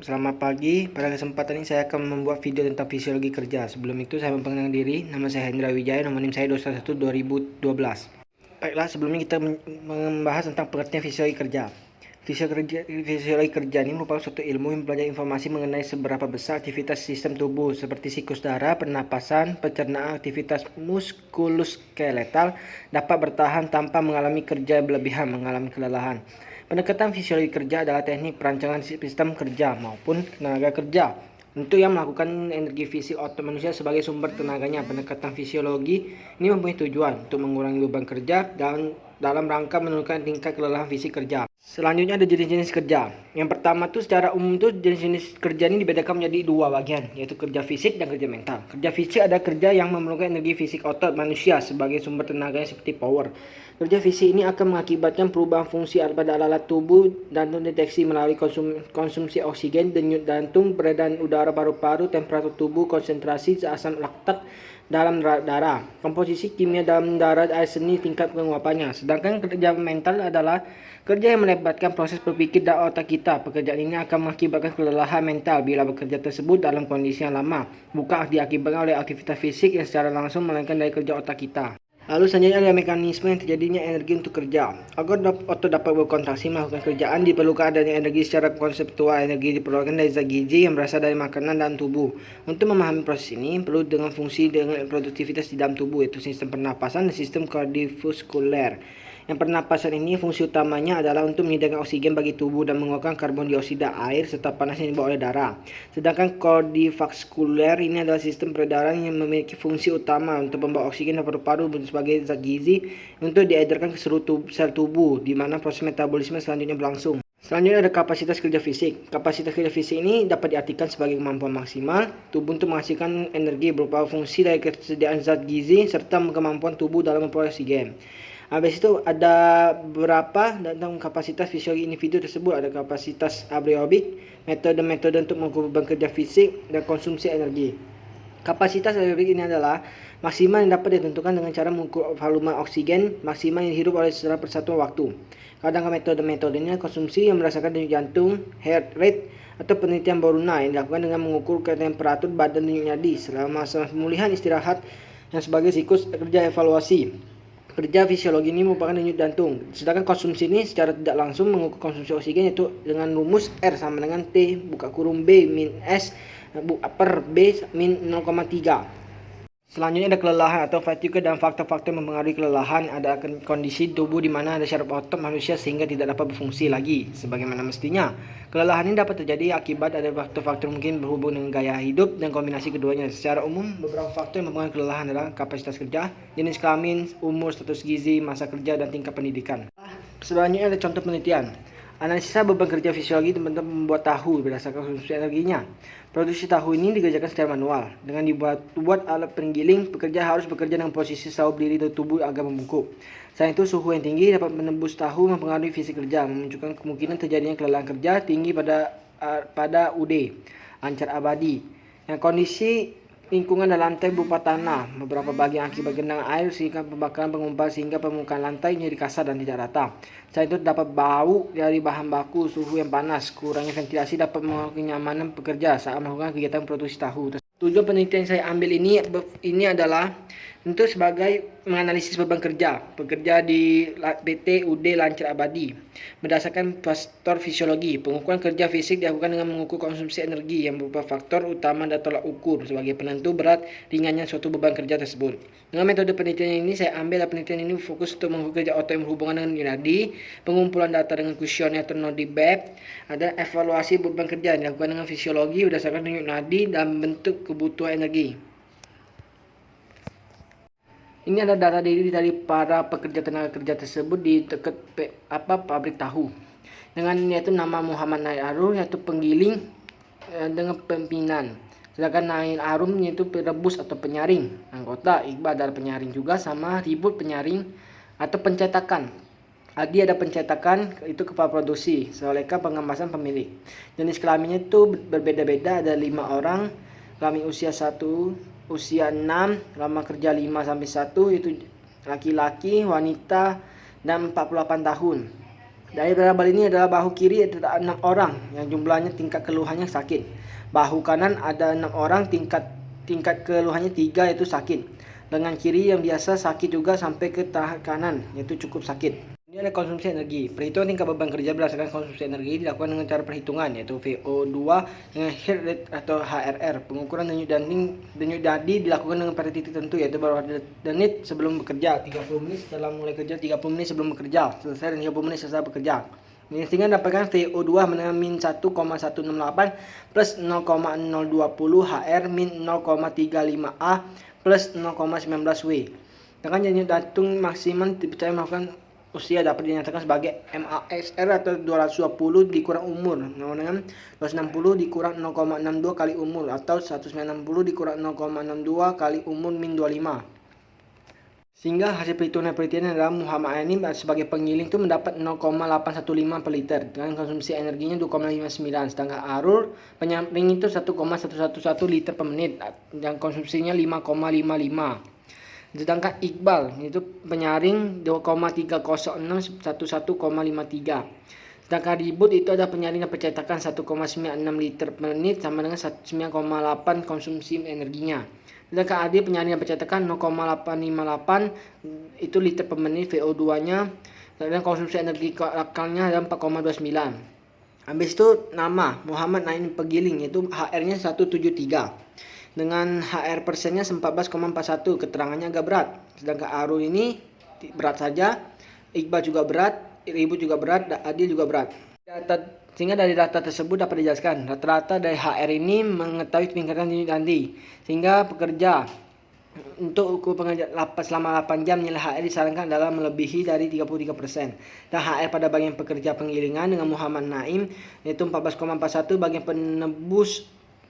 Selamat pagi. Pada kesempatan ini saya akan membuat video tentang fisiologi kerja. Sebelum itu saya memperkenalkan diri. Nama saya Hendra Wijaya, nomor NIM saya 211-2012. Baiklah, sebelumnya kita membahas tentang pengertian fisiologi kerja. Fisiologi kerja ini merupakan suatu ilmu yang mempelajari informasi mengenai seberapa besar aktivitas sistem tubuh seperti siklus darah, pernapasan, pencernaan, aktivitas muskuloskeletal dapat bertahan tanpa mengalami kerja berlebihan, mengalami kelelahan. Pendekatan fisiologi kerja adalah teknik perancangan sistem kerja maupun tenaga kerja untuk yang melakukan energi fisik otot manusia sebagai sumber tenaganya. Pendekatan fisiologi ini mempunyai tujuan untuk mengurangi beban kerja dalam rangka menurunkan tingkat kelelahan fisik kerja. Selanjutnya ada jenis-jenis kerja. Yang pertama tuh secara umum tuh jenis-jenis kerja ini dibedakan menjadi dua bagian, yaitu kerja fisik dan kerja mental. Kerja fisik ada kerja yang memerlukan energi fisik otot manusia sebagai sumber tenaganya seperti power. Kerja fisik ini akan mengakibatkan perubahan fungsi pada alat tubuh, jantung deteksi melalui konsumsi oksigen, denyut jantung, peredaran udara paru-paru, temperatur tubuh, konsentrasi asam laktat dalam darah, komposisi kimia dalam darah, air seni, tingkat penguapannya. Sedangkan kerja mental adalah kerja yang melibatkan proses berpikir dan otak kita. Pekerjaan ini akan mengakibatkan kelelahan mental bila bekerja tersebut dalam kondisi yang lama, bukan diakibatkan oleh aktivitas fisik yang secara langsung melainkan dari kerja otak kita. Lalu selanjutnya ada mekanisme yang terjadinya energi untuk kerja. Agar otot dapat berkontraksi melakukan kerjaan, diperlukan adanya energi secara konseptual. Energi diperlukan dari zat gizi yang berasal dari makanan dan tubuh. Untuk memahami proses ini, perlu dengan fungsi dengan produktivitas di dalam tubuh, yaitu sistem pernapasan dan sistem kardiovaskuler. Yang pernapasan ini fungsi utamanya adalah untuk menyediakan oksigen bagi tubuh dan mengeluarkan karbon dioksida, air, serta panas yang dibawa oleh darah. Sedangkan kardiovaskuler ini adalah sistem peredaran yang memiliki fungsi utama untuk membawa oksigen dan paru-paru sebagai zat gizi untuk diedarkan ke seluruh sel tubuh, di mana proses metabolisme selanjutnya berlangsung. Selanjutnya ada kapasitas kerja fisik. Kapasitas kerja fisik ini dapat diartikan sebagai kemampuan maksimal tubuh untuk menghasilkan energi berupa fungsi dari kesediaan zat gizi serta kemampuan tubuh dalam memperoleh oksigen. Habis itu ada beberapa tentang kapasitas fisiologi individu tersebut. Ada kapasitas aerobik, metode-metode untuk mengukur beban kerja fisik, dan konsumsi energi. Kapasitas aerobik ini adalah maksimal yang dapat ditentukan dengan cara mengukur volume oksigen maksimal yang dihirup oleh secara persatuan waktu. Kadang metode-metodenya konsumsi yang berdasarkan denyut jantung, heart rate, atau penelitian Bruna yang dilakukan dengan mengukur temperatur badan denyut nadi selama masa pemulihan, istirahat, dan sebagai siklus kerja evaluasi. Kerja fisiologi ini merupakan denyut jantung. Sedangkan konsumsi ini secara tidak langsung mengukur konsumsi oksigen, yaitu dengan rumus R sama dengan T buka kurung B min S per B min 0,3. Selanjutnya ada kelelahan atau fatigue dan faktor-faktor yang mempengaruhi kelelahan. Ada kondisi tubuh di mana ada syaraf otot manusia sehingga tidak dapat berfungsi lagi sebagaimana mestinya. Kelelahan ini dapat terjadi akibat ada faktor-faktor mungkin berhubung dengan gaya hidup dan kombinasi keduanya. Secara umum, beberapa faktor yang mempengaruhi kelelahan adalah kapasitas kerja, jenis kelamin, umur, status gizi, masa kerja, dan tingkat pendidikan. Selanjutnya ada contoh penelitian. Analisa beban kerja fisiologi teman-teman membuat tahu berdasarkan konsumsi energinya. Produksi tahu ini dikerjakan secara manual. Dengan dibuat alat penggiling, pekerja harus bekerja dengan posisi selalu berdiri dan tubuh agak membungkuk. Selain itu, suhu yang tinggi dapat menembus tahu mempengaruhi fisik kerja, memunculkan kemungkinan terjadinya kelelahan kerja tinggi pada UD, ancar abadi. Yang kondisi lingkungan dan lantai berupa tanah, beberapa bagian akibat genangan air sehingga pembakaran pengumpal sehingga permukaan lantai menjadi kasar dan tidak rata. Selain itu dapat bau dari bahan baku, suhu yang panas, kurangnya ventilasi dapat mengganggu kenyamanan pekerja saat melakukan kegiatan produksi tahu. Tujuan penelitian yang saya ambil ini adalah untuk sebagai menganalisis beban kerja pekerja di PT UD Lancar Abadi berdasarkan faktor fisiologi. Pengukuran kerja fisik dilakukan dengan mengukur konsumsi energi yang berupa faktor utama dan tolak ukur sebagai penentu berat ringannya suatu beban kerja tersebut. Dengan metode penelitian ini saya ambil penelitian ini fokus untuk mengukur kerja otot yang berhubungan dengan nadi, pengumpulan data dengan kuesioner atau Nodibeb, ada evaluasi beban kerja yang dilakukan dengan fisiologi berdasarkan denyut nadi dan bentuk kebutuhan energi. Ini adalah data diri dari para pekerja tenaga kerja tersebut di dekat pabrik tahu. Dengan yaitu nama Muhammad Nail Arum yaitu penggiling dengan pimpinan. Sedangkan Nail Arum yaitu perebus atau penyaring. Anggota Iqbal adalah penyaring juga, sama Ribut penyaring atau pencetakan. Adi ada pencetakan, itu kepala produksi. Soleka pengemasan pemilik. Jenis kelaminnya itu berbeda-beda, ada 5 orang. Kelamin usia 1, usia 6, lama kerja 5 sampai 1, itu laki-laki, wanita, dan 48 tahun. Dari variabel ini adalah bahu kiri ada 6 orang yang jumlahnya tingkat keluhannya sakit. Bahu kanan ada 6 orang tingkat keluhannya 3 yaitu sakit. Lengan kiri yang biasa sakit juga sampai ke tahap kanan yaitu cukup sakit. Ini ada konsumsi energi. Perhitungan tingkat beban kerja berdasarkan konsumsi energi dilakukan dengan cara perhitungan yaitu VO2 dengan heat rate atau HRR. Pengukuran denyut nadi dilakukan dengan pada titik tertentu yaitu beberapa menit sebelum bekerja, 30 menit setelah mulai kerja, 30 menit sebelum bekerja, selesai dan 30 menit setelah bekerja. Sehingga dapatkan VO2 dengan min 1,168 plus 0,020 HR min 0,35A plus 0,19W. Dengan denyut jantung maksimum dipercaya melakukan usia dapat dinyatakan sebagai MASR atau 220 dikurang umur dengan 260 dikurang 0,62 kali umur atau 160 dikurang 0,62 kali umur min 25. Sehingga hasil perhitungan adalah Muhammad Anim sebagai pengiling itu mendapat 0,815 per liter dengan konsumsi energinya 2,59, sedangkan Arul penyaring itu 1,111 liter per menit dan konsumsinya 5,55. Sedangkan Iqbal itu penyaring 2,306 11,53. Sedangkan Ribut itu ada penyaring yang percetakan 1,96 liter per menit sama dengan 9,8 konsumsi energinya. Sedangkan Adil penyaring yang percetakan 0,858 itu liter per menit VO2-nya dan konsumsi energi akalnya ada 4,29. Habis itu nama Muhammad Naim Pegiling itu HR-nya 173. Dengan HR persennya 14,41, keterangannya agak berat. Sedangkan Arul ini berat saja, Iqbal juga berat, Ribut juga berat, dan Adil juga berat. Sehingga dari data tersebut dapat dijelaskan, rata-rata dari HR ini mengetahui peningkatan denyut nadi. Sehingga pekerja untuk ukur pengerja selama 8 jam nilai HR disarankan adalah melebihi dari 33%. Dan HR pada bagian pekerja pengilingan dengan Muhammad Naim yaitu 14,41, bagian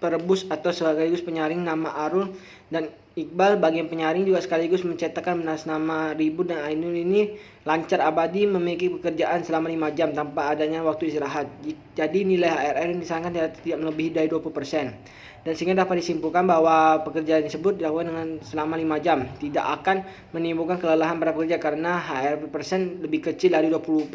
perebus atau sekaligus penyaring nama Arul dan Iqbal bagian penyaring juga sekaligus mencetakkan atas nama Ribut dan Ainul ini lancar abadi memiliki pekerjaan selama 5 jam tanpa adanya waktu istirahat. Jadi nilai HRR yang disarankan tidak melebihi dari 20%. Dan sehingga dapat disimpulkan bahwa pekerjaan tersebut dilakukan dengan selama 5 jam tidak akan menimbulkan kelelahan pada pekerja karena HR persen lebih kecil dari 20%.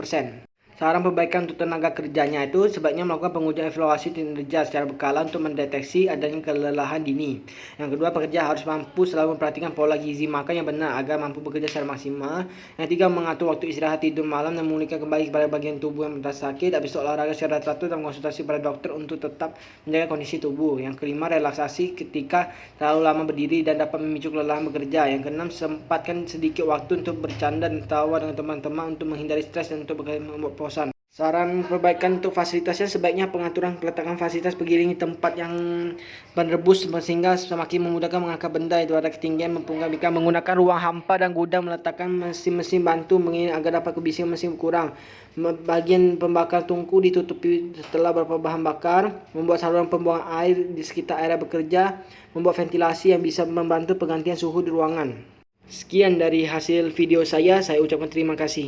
Saran perbaikan untuk tenaga kerjanya itu sebaiknya melakukan pengujian evaluasi kinerja secara berkala untuk mendeteksi adanya kelelahan dini. Yang kedua, pekerja harus mampu selalu memperhatikan pola gizi makan yang benar agar mampu bekerja secara maksimal. Yang ketiga, mengatur waktu istirahat tidur malam dan memulihkan kembali kepada bagian tubuh yang merasa sakit. Habis itu olahraga secara teratur dan konsultasi pada dokter untuk tetap menjaga kondisi tubuh. Yang kelima, relaksasi ketika terlalu lama berdiri dan dapat memicu kelelahan bekerja. Yang keenam, sempatkan sedikit waktu untuk bercanda dan tertawa dengan teman-teman untuk menghindari stres dan untuk membuat bosan. Saran perbaikan untuk fasilitasnya sebaiknya pengaturan peletakan fasilitas pegiling di tempat yang merebus sehingga semakin memudahkan mengangkat benda itu ada ketinggian memungkinkan menggunakan ruang hampa dan gudang meletakkan mesin-mesin bantu mengiring agar dapat kebisingan mesin kurang. Bagian pembakar tungku ditutupi setelah beberapa bahan bakar, membuat saluran pembuangan air di sekitar area bekerja, membuat ventilasi yang bisa membantu pergantian suhu di ruangan. Sekian dari hasil video saya ucapkan terima kasih.